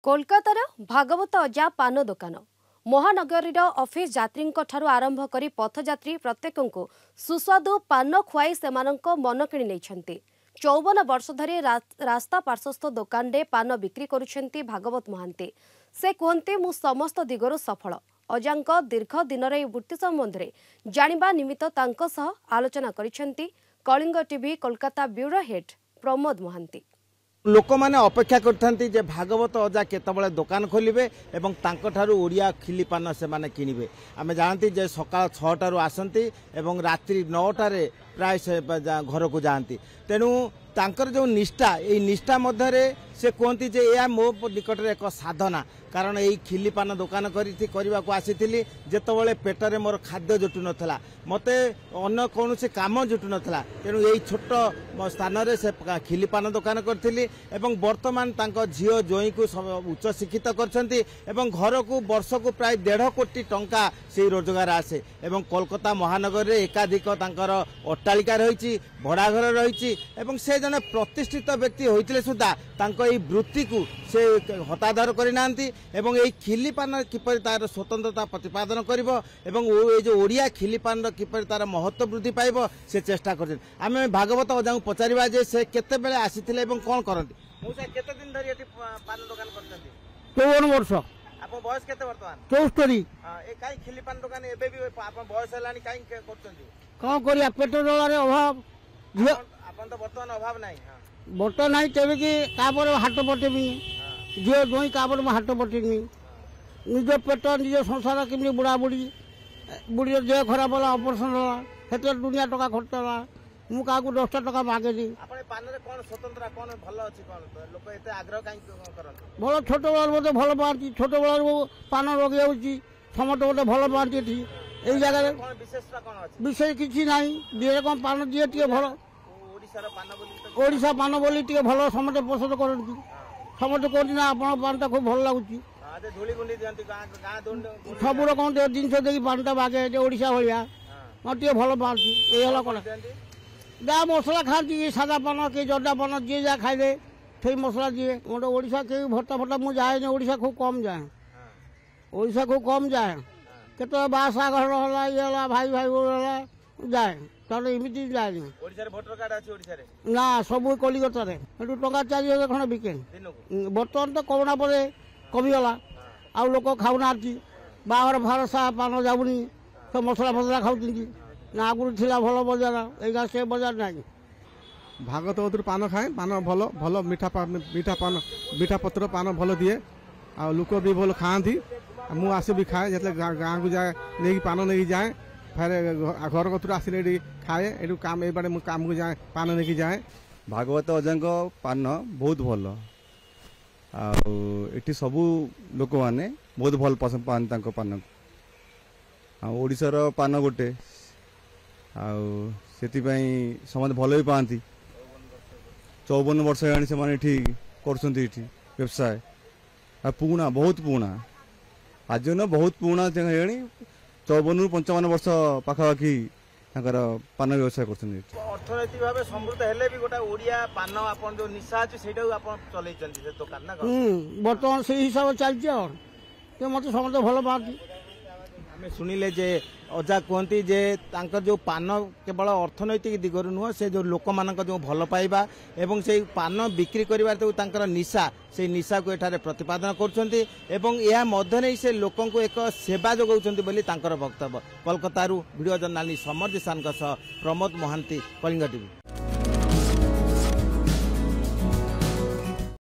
कोलकातार भागवत अजा पान दोकान महानगरीर ऑफिस यात्री आरंभ करी पथयात्री प्रत्येक सुस्वादु पान खुआई से मन किणी नहीं 54 वर्ष धरी रास्ता पार्श्वस्थ दोकान रे पान बिक्री करुछंती भागवत महांती। से कहते मु समस्त दिगरु सफल। अजांक दीर्घ दिन वृत्ति संबंध में जानिबा निमित्त तांको सह आलोचना करिछंती Kalinga TV Kolkata bureau head Pramod Mohanty. लोक मैंने अपेक्षा कर भागवत अजा केतबले दुकान खोलिबे एवं तांको ठारू ओडिया खिली पान से माने किनिबे। आमे जानती जे सकाळ 6टारू आसंती एवं रात्रि 9टारे प्राय से घर को जाती। तेणु तांकर जो निष्ठा ये निष्ठा मध्य से कहती जे या मो निकट एक साधना। कारण यही खिली पान दुकान करने को आसी जितेबाला पेटरे मोर खाद्य जुटु नाला मत अन्य कौन कम जुटु नाला। तेणु यही छोट स्थान में से खिली पान दुकान करी बर्तमान झील जोई को उच्च शिक्षित कर घर को वर्ष को प्राय 1.5 कोटी टंका से रोजगार आसे। कोलकाता महानगर में एकाधिक अट्टालिका रही भड़ा घर रही से जने प्रतिष्ठित व्यक्ति होते सुधा यही वृत्ति को से हतादर करना एवं यही खिली पान किपर तार स्वतंत्रता प्रतिपादन करिवो एवं ये जो ओडिया खिली पान किपर तार महत्व वृद्धि पाइबो से चेष्टा कर। आमे भागवत अजा को पचारिबा जे से केते बेले आसीथिले एवं कोन करंती। मौसा केते दिन धरि एठी पान दुकान करछंती? 54 वर्ष। आपन बयस केते वर्तमान? 74। ए काई खिली पान दुकान एबे भी आपन बयस हलानी काई करछंती? कोन करिया पेट्रोल रे अभाव आपन तो वर्तमान अभाव नाही। बट नाही तेबे कि तापर हाट पटे भी झील जोई काबर में हाट पटेनी निज पेट निज संसार केमी बुढ़ा बुढ़ी बुढ़ी देह खराब है ऑपरेशन है दुनिया टका खर्च है मु क्या 10 टका मागेनी भल छोट बेल मत भल पाती छोट बेल पान लगे जाऊँगी समस्त मत भल पाती यही जगह विशेष किसी ना दिए कौन पान दिए टे भल ओडिशा पान बोली टे भल समस्त पसंद करती समस्त कहती ना आप पानटा खूब भल लगुच सब रकम जिन पानटा बागे ओडिशा भाया मत भल पाती ये कौन जहाँ मसला खाती सादा पान कि जर्दा पान जी जहाँ खाइले से मसला दिए मोटे ओडिशा के भट्टा फटा मुझे जाए ओडिशा खूब कम जाए ओडिशा खूब कम जाए केत बासा घर है भाई भाई जाए ताले इमिति जाए ना सब कलिकता टका 4000 खंड बिके बर्तमान तो कोरोना पर कमिगला आ लोक खाऊना बाहर फार सा पान जाऊनी सब मसला फसला खाऊँ ना आगुरी थिला भल बजार एगा से बजार ना भागवत पान खाए पान भल भल मीठा पान मीठा पत्र पान भल दिए आ लोक भी भल खाती मु आसे भी खाए जो गाँव को जाए नहीं पान नहीं जाए फिर घर कतुर आसिले खाए ये काम ये बारे काम को जाए पान नहीं जाए। भागवत अजा पान बहुत भल आठी सबू लोक मैंने बहुत भल पसंद पानी पान ओडिशार पान गोटे से समस्त भल भी पाती 54 वर्ष है से कर व्यवसाय पुणा बहुत पुणा आज न बहुत पुणा 54-55 वर्ष पाखापाखि पान व्यवसाय अर्थनैतिक भाव समृद्ध हेले भी गोटा ओडिया पान आपन जो निशा अछि सेटा आपन चलैचंती से दुकान ना वर्तमान से हिसाब चलछि मत समस्त भल पाती। आमे सुनिले जे अजा कहती जे तांकर जो पान केवल अर्थनैतिक दिगरु नुह से जो लोक मानक जो भल पाइबा एवं से पान बिक्री करिवार तो तांकर निशा से निशा को एठारे प्रतिपादन करछंती एवं या मध्य नहीं से लोकन को एक सेवा जोगाउछंती बोली तांकर वक्तव्य। Kolkata video journalist summer दिशान Pramod Mahanti Kalinga TV.